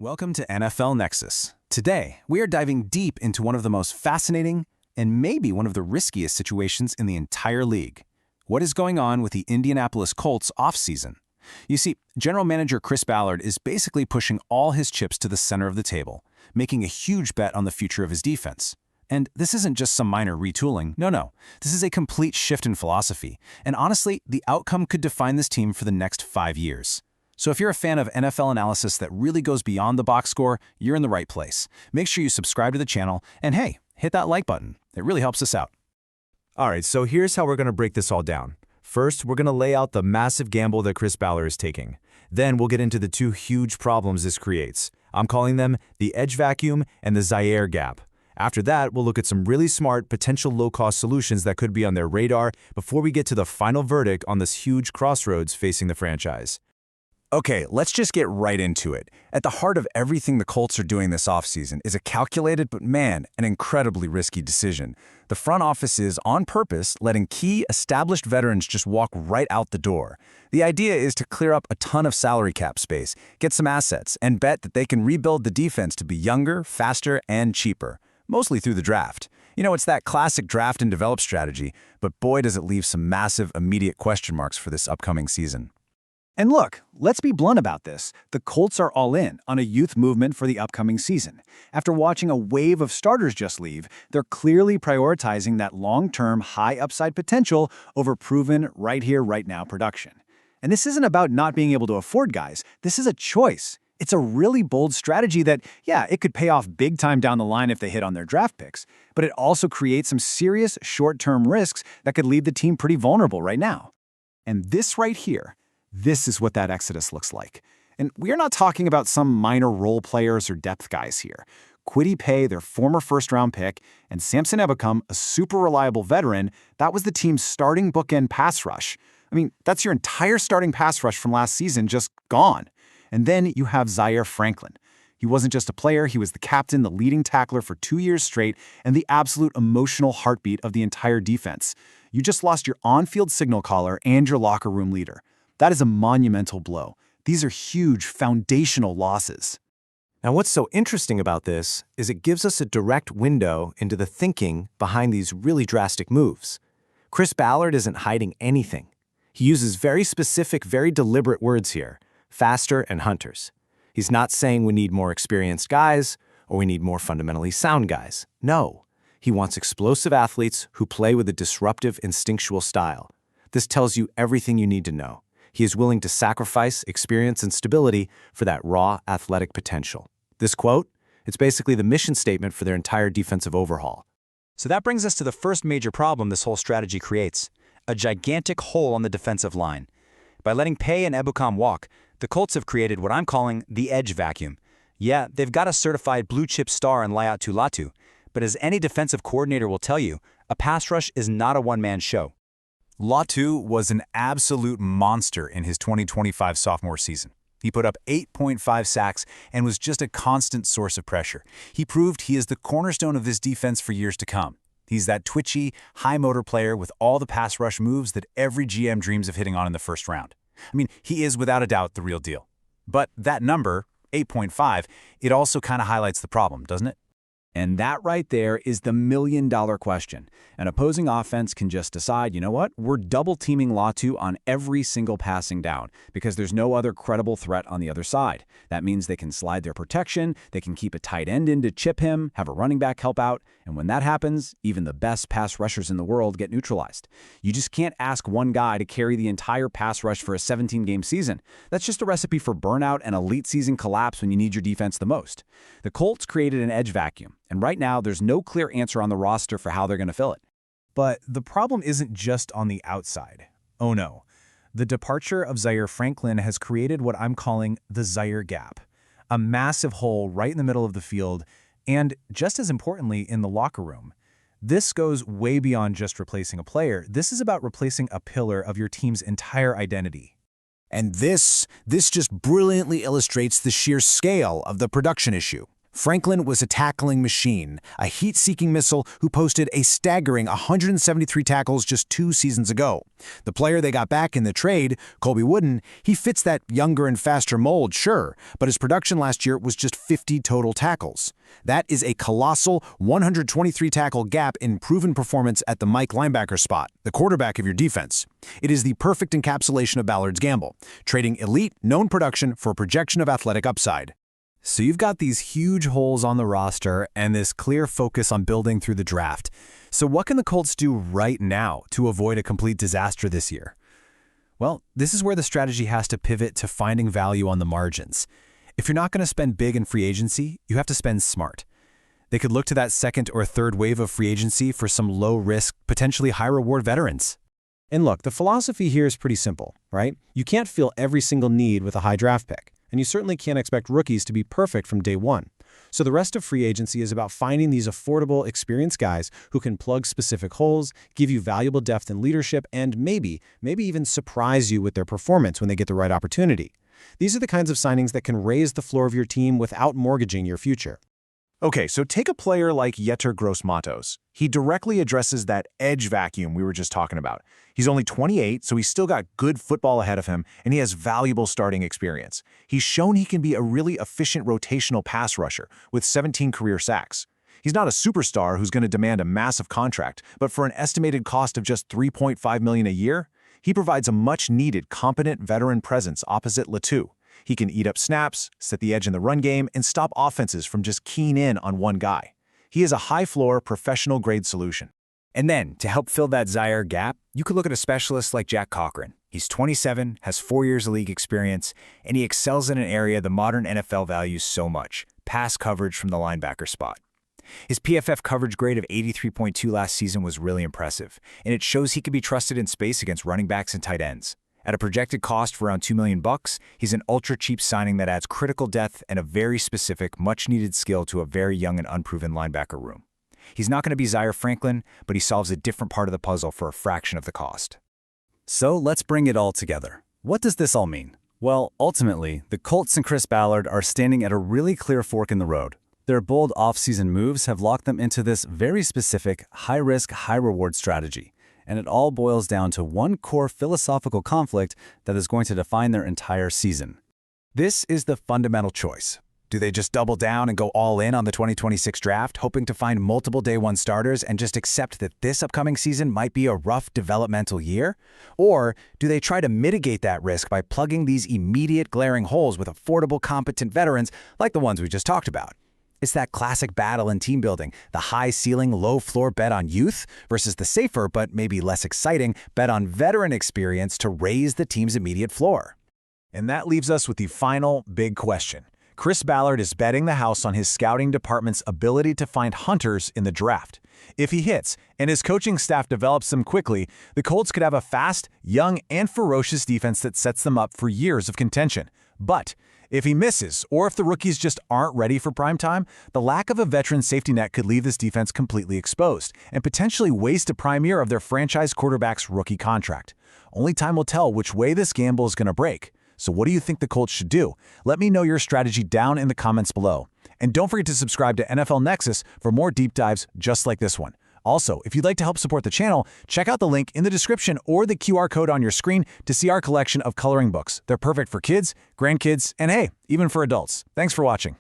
Welcome to NFL Nexus. Today, we are diving deep into one of the most fascinating and maybe one of the riskiest situations in the entire league. What is going on with the Indianapolis Colts offseason? You see, General Manager Chris Ballard is basically pushing all his chips to the center of the table, making a huge bet on the future of his defense. And this isn't just some minor retooling, no. This is a complete shift in philosophy, and honestly, the outcome could define this team for the next 5 years. So if you're a fan of NFL analysis that really goes beyond the box score, you're in the right place. Make sure you subscribe to the channel, and hey, hit that like button. It really helps us out. All right, so here's how we're going to break this all down. First, we're going to lay out the massive gamble that Chris Ballard is taking. Then we'll get into the two huge problems this creates. I'm calling them the edge vacuum and the Zaire gap. After that, we'll look at some really smart, potential low-cost solutions that could be on their radar before we get to the final verdict on this huge crossroads facing the franchise. Okay, let's just get right into it. At the heart of everything the Colts are doing this offseason is a calculated but, man, an incredibly risky decision. The front office is, on purpose, letting key, established veterans just walk right out the door. The idea is to clear up a ton of salary cap space, get some assets, and bet that they can rebuild the defense to be younger, faster, and cheaper, mostly through the draft. You know, it's that classic draft and develop strategy, but boy does it leave some massive, immediate question marks for this upcoming season. And look, let's be blunt about this. The Colts are all in on a youth movement for the upcoming season. After watching a wave of starters just leave, they're clearly prioritizing that long-term, high-upside potential over proven right here, right now production. And this isn't about not being able to afford guys. This is a choice. It's a really bold strategy that, yeah, it could pay off big time down the line if they hit on their draft picks, but it also creates some serious short-term risks that could leave the team pretty vulnerable right now. And this right here, this is what that exodus looks like. And we are not talking about some minor role players or depth guys here. Kwity Paye, their former first-round pick, and Samson Ebukam, a super reliable veteran, that was the team's starting bookend pass rush. I mean, that's your entire starting pass rush from last season just gone. And then you have Zaire Franklin. He wasn't just a player, he was the captain, the leading tackler for 2 years straight, and the absolute emotional heartbeat of the entire defense. You just lost your on-field signal caller and your locker room leader. That is a monumental blow. These are huge, foundational losses. Now, what's so interesting about this is it gives us a direct window into the thinking behind these really drastic moves. Chris Ballard isn't hiding anything. He uses very specific, very deliberate words here, faster and hunters. He's not saying we need more experienced guys or we need more fundamentally sound guys. No, he wants explosive athletes who play with a disruptive, instinctual style. This tells you everything you need to know. He is willing to sacrifice experience and stability for that raw athletic potential. This quote, it's basically the mission statement for their entire defensive overhaul. So that brings us to the first major problem this whole strategy creates, a gigantic hole on the defensive line. By letting Paye and Ebukam walk, the Colts have created what I'm calling the edge vacuum. Yeah, they've got a certified blue-chip star in Laiatu Latu, but as any defensive coordinator will tell you, a pass rush is not a one-man show. Latu was an absolute monster in his 2025 sophomore season. He put up 8.5 sacks and was just a constant source of pressure. He proved he is the cornerstone of this defense for years to come. He's that twitchy, high-motor player with all the pass rush moves that every GM dreams of hitting on in the first round. I mean, he is without a doubt the real deal. But that number, 8.5, it also kind of highlights the problem, doesn't it? And that right there is the million-dollar question. An opposing offense can just decide, you know what, we're double-teaming Latu on every single passing down because there's no other credible threat on the other side. That means they can slide their protection, they can keep a tight end in to chip him, have a running back help out, and when that happens, even the best pass rushers in the world get neutralized. You just can't ask one guy to carry the entire pass rush for a 17-game season. That's just a recipe for burnout and a late season collapse when you need your defense the most. The Colts created an edge vacuum. And right now, there's no clear answer on the roster for how they're going to fill it. But the problem isn't just on the outside. Oh no. The departure of Zaire Franklin has created what I'm calling the Zaire gap, a massive hole right in the middle of the field, and just as importantly, in the locker room. This goes way beyond just replacing a player. This is about replacing a pillar of your team's entire identity. And this just brilliantly illustrates the sheer scale of the production issue. Franklin was a tackling machine, a heat-seeking missile who posted a staggering 173 tackles just 2 seasons ago. The player they got back in the trade, Colby Wooden, he fits that younger and faster mold, sure, but his production last year was just 50 total tackles. That is a colossal 123 tackle gap in proven performance at the Mike linebacker spot, the quarterback of your defense. It is the perfect encapsulation of Ballard's gamble, trading elite, known production for a projection of athletic upside. So you've got these huge holes on the roster and this clear focus on building through the draft. So what can the Colts do right now to avoid a complete disaster this year? Well, this is where the strategy has to pivot to finding value on the margins. If you're not going to spend big in free agency, you have to spend smart. They could look to that second or third wave of free agency for some low-risk, potentially high-reward veterans. And look, the philosophy here is pretty simple, right? You can't fill every single need with a high draft pick, and you certainly can't expect rookies to be perfect from day one. So the rest of free agency is about finding these affordable, experienced guys who can plug specific holes, give you valuable depth and leadership, and maybe even surprise you with their performance when they get the right opportunity. These are the kinds of signings that can raise the floor of your team without mortgaging your future. Okay, so take a player like Yetur Gross-Matos. He directly addresses that edge vacuum we were just talking about. He's only 28, so he's still got good football ahead of him, and he has valuable starting experience. He's shown he can be a really efficient rotational pass rusher with 17 career sacks. He's not a superstar who's going to demand a massive contract, but for an estimated cost of just $3.5 million a year, he provides a much-needed, competent veteran presence opposite Latu. He can eat up snaps, set the edge in the run game, and stop offenses from just keying in on one guy. He is a high-floor, professional-grade solution. And then, to help fill that Zaire gap, you could look at a specialist like Jack Cochran. He's 27, has 4 years of league experience, and he excels in an area the modern NFL values so much: pass coverage from the linebacker spot. His PFF coverage grade of 83.2 last season was really impressive, and it shows he can be trusted in space against running backs and tight ends. At a projected cost of around $2 million, he's an ultra-cheap signing that adds critical depth and a very specific, much-needed skill to a very young and unproven linebacker room. He's not going to be Zaire Franklin, but he solves a different part of the puzzle for a fraction of the cost. So let's bring it all together. What does this all mean? Well, ultimately, the Colts and Chris Ballard are standing at a really clear fork in the road. Their bold off-season moves have locked them into this very specific, high-risk, high-reward strategy. And it all boils down to one core philosophical conflict that is going to define their entire season. This is the fundamental choice. Do they just double down and go all in on the 2026 draft, hoping to find multiple day one starters and just accept that this upcoming season might be a rough developmental year? Or do they try to mitigate that risk by plugging these immediate glaring holes with affordable, competent veterans like the ones we just talked about? It's that classic battle in team building, the high-ceiling, low-floor bet on youth versus the safer but maybe less exciting bet on veteran experience to raise the team's immediate floor. And that leaves us with the final big question. Chris Ballard is betting the house on his scouting department's ability to find hunters in the draft. If he hits, and his coaching staff develops them quickly, the Colts could have a fast, young, and ferocious defense that sets them up for years of contention. But if he misses, or if the rookies just aren't ready for prime time, the lack of a veteran safety net could leave this defense completely exposed and potentially waste a prime year of their franchise quarterback's rookie contract. Only time will tell which way this gamble is going to break. So what do you think the Colts should do? Let me know your strategy down in the comments below. And don't forget to subscribe to NFL Nexus for more deep dives just like this one. Also, if you'd like to help support the channel, check out the link in the description or the QR code on your screen to see our collection of coloring books. They're perfect for kids, grandkids, and hey, even for adults. Thanks for watching.